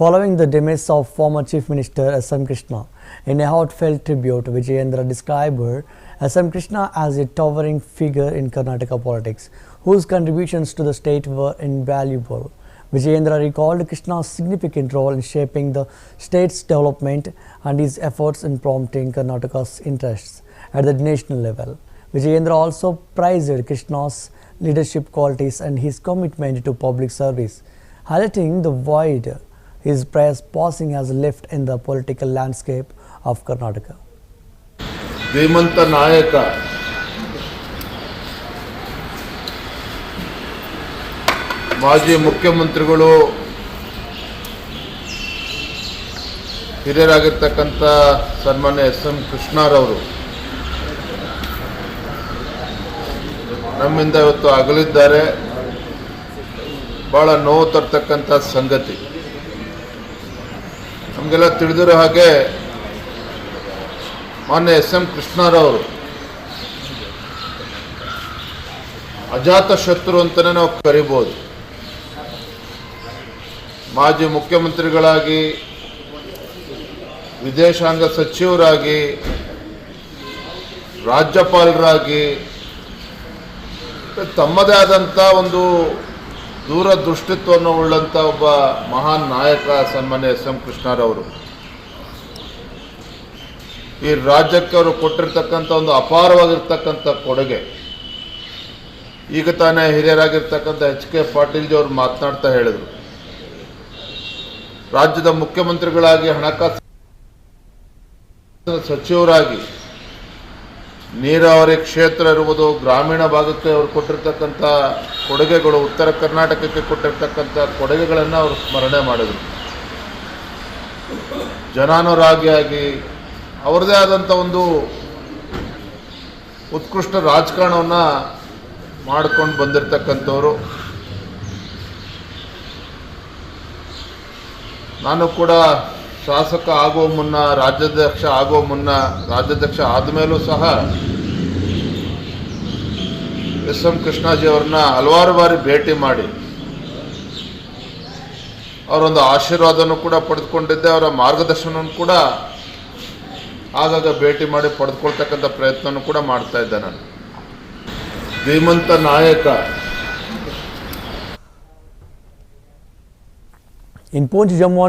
Following the demise of former Chief Minister S.M. Krishna, in a heartfelt tribute, Vijayendra described S.M. Krishna as a towering figure in Karnataka politics, whose contributions to the state were invaluable. Vijayendra recalled Krishna's significant role in shaping the state's development and his efforts in promoting Karnataka's interests at the national level. Vijayendra also praised Krishna's leadership qualities and his commitment to public service, highlighting the void his passing has left in the political landscape of Karnataka. ಧೀಮಂತ ನಾಯಕ ಮಾಜಿ ಮುಖ್ಯಮಂತ್ರಿಗಳು ಹಿರಿಯರಾಗಿರ್ತಕ್ಕಂಥ ಸನ್ಮಾನ್ಯ S M ಕೃಷ್ಣರವರು ನಮ್ಮಿಂದ ಇವತ್ತು ಅಗಲಿದ್ದಾರೆ. ಬಹಳ ನೋವು ತರ್ತಕ್ಕಂಥ ಸಂಗತಿ. ನಮಗೆಲ್ಲ ತಿಳಿದಿರೋ ಹಾಗೆ ಮಾನ್ಯ ಎಸ್ ಎಂ ಕೃಷ್ಣರವರು ಅಜಾತ ಶತ್ರು ಅಂತಲೇ ನಾವು ಕರಿಬೋದು. ಮಾಜಿ ಮುಖ್ಯಮಂತ್ರಿಗಳಾಗಿ, ವಿದೇಶಾಂಗ ಸಚಿವರಾಗಿ, ರಾಜ್ಯಪಾಲರಾಗಿ ತಮ್ಮದೇ ಆದಂಥ ಒಂದು ದೂರದೃಷ್ಟಿತ್ವವನ್ನು ಉಳ್ಳಂಥ ಒಬ್ಬ ಮಹಾನ್ ನಾಯಕ ಸನ್ಮಾನ್ಯ ಎಸ್ ಎಂ ಕೃಷ್ಣರವರು. ಈ ರಾಜ್ಯಕ್ಕೆ ಅವರು ಕೊಟ್ಟಿರ್ತಕ್ಕಂಥ ಒಂದು ಅಪಾರವಾಗಿರ್ತಕ್ಕಂಥ ಕೊಡುಗೆ. ಈಗ ತಾನೇ ಹಿರಿಯರಾಗಿರ್ತಕ್ಕಂಥ ಎಚ್ ಕೆ ಪಾಟೀಲ್ ಜಿ ಅವರು ಮಾತನಾಡ್ತಾ ಹೇಳಿದರು, ರಾಜ್ಯದ ಮುಖ್ಯಮಂತ್ರಿಗಳಾಗಿ, ಹಣಕಾಸು ಸಚಿವರಾಗಿ, ನೀರಾವರಿ ಕ್ಷೇತ್ರ ಇರುವುದು, ಗ್ರಾಮೀಣ ಭಾಗಕ್ಕೆ ಅವರು ಕೊಟ್ಟಿರ್ತಕ್ಕಂಥ ಕೊಡುಗೆಗಳು, ಉತ್ತರ ಕರ್ನಾಟಕಕ್ಕೆ ಕೊಟ್ಟಿರ್ತಕ್ಕಂಥ ಕೊಡುಗೆಗಳನ್ನು ಅವರು ಸ್ಮರಣೆ ಮಾಡಿದರು. ಜನಾನುರಾಗಿಯಾಗಿ ಅವರದೇ ಆದಂಥ ಒಂದು ಉತ್ಕೃಷ್ಟ ರಾಜಕಾರಣವನ್ನು ಮಾಡಿಕೊಂಡು ಬಂದಿರತಕ್ಕಂಥವರು. ನಾನು ಕೂಡ ಶಾಸಕ ಆಗುವ ಮುನ್ನ, ರಾಜ್ಯಾಧ್ಯಕ್ಷ ಆಗುವ ಮುನ್ನ, ರಾಜ್ಯಾಧ್ಯಕ್ಷ ಆದಮೇಲೂ ಸಹ ಎಸ್ ಎಂ ಕೃಷ್ಣಾಜಿ ಅವ್ರನ್ನ ಹಲವಾರು ಬಾರಿ ಭೇಟಿ ಮಾಡಿ ಅವರೊಂದು ಆಶೀರ್ವಾದನೂ ಕೂಡ ಪಡೆದುಕೊಂಡಿದ್ದೆ. ಅವರ ಮಾರ್ಗದರ್ಶನವನ್ನು ಕೂಡ ಆಗಾಗ ಭೇಟಿ ಮಾಡಿ ಪಡೆದುಕೊಳ್ತಕ್ಕಂಥ ಪ್ರಯತ್ನವನ್ನು ಕೂಡ ಮಾಡ್ತಾ ಇದ್ದೆ ನಾನು. ಧೀಮಂತ ನಾಯಕ. In Poonch, Jammu and